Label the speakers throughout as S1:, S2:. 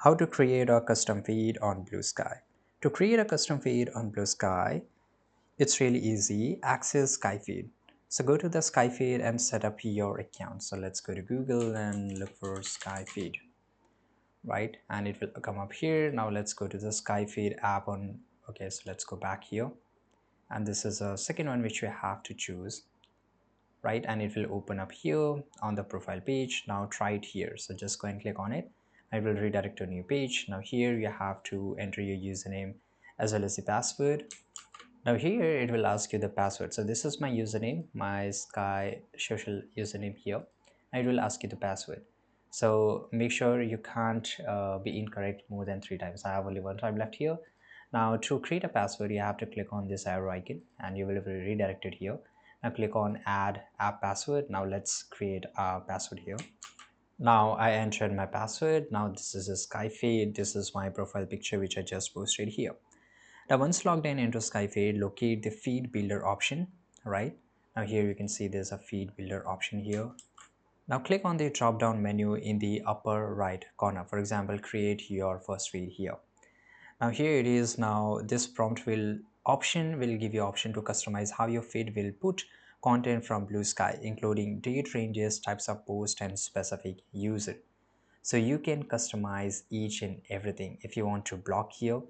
S1: How to create a custom feed on Bluesky. To create a custom feed on Bluesky, it's really easy. Access Skyfeed. So go to the Skyfeed and set up your account. So let's go to Google and look for Skyfeed, right? And it will come up here. Now let's go to the Skyfeed app on. Okay, so let's go back here. And this is a second one which we have to choose, right? And it will open up here on the profile page. Now try it here. So just go and click on it. I will redirect to a new page. Now here you have to enter your username as well as the password. Now here it will ask you the password. So this is my username, my Sky social username here. And it will ask you the password. So make sure you can't be incorrect more than 3 times. I have only one time left here. Now to create a password, you have to click on this arrow icon and you will be redirected here. Now click on add app password. Now let's create a password here. Now I entered my password. Now this is a Sky feed. This is my profile picture which I just posted here. Now once logged in into Skyfeed, locate the feed builder option, right? Now here you can see there's a feed builder option here. Now click on the drop down menu in the upper right corner. For example, create your first feed here. Now here it is. Now this prompt will give you option to customize how your feed will put content from Bluesky, including date ranges, types of post, and specific user. So you can customize each and everything. If you want to block here,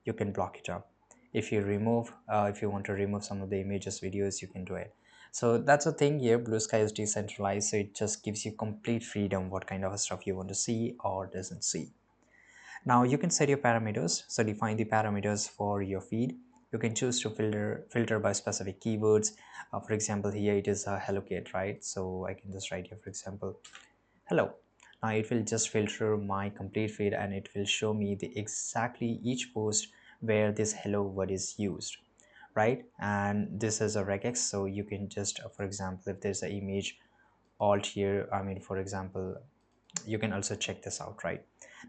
S1: you can block it up. If you want to remove some of the images, videos, you can do it. So that's the thing here. Bluesky is decentralized, so it just gives you complete freedom what kind of stuff you want to see or doesn't see. Now you can set your parameters. So define the parameters for your feed. You can choose to filter by specific keywords. For example, here it is a hello kit, right? So I can just write here, for example, hello. Now it will just filter my complete feed and it will show me the exactly each post where this hello word is used, right? And this is a regex, so you can just for example, if there's an image alt here, I mean, for example, you can also check this out, right?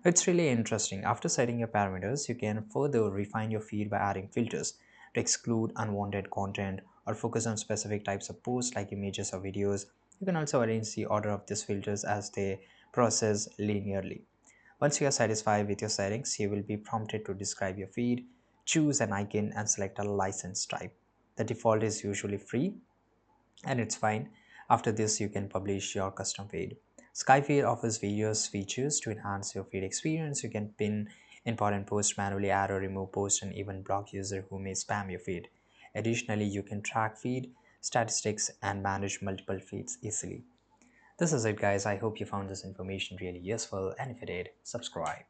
S1: It's really interesting. After setting your parameters, you can further refine your feed by adding filters to exclude unwanted content or focus on specific types of posts like images or videos. You can also arrange the order of these filters as they process linearly. Once you are satisfied with your settings, you will be prompted to describe your feed, choose an icon, and select a license type. The default is usually free, and it's fine. After this, you can publish your custom feed. Skyfeed offers various features to enhance your feed experience. You can pin important posts, manually add or remove posts, and even block users who may spam your feed. Additionally, you can track feed statistics and manage multiple feeds easily. This is it, guys. I hope you found this information really useful, and if you did, subscribe.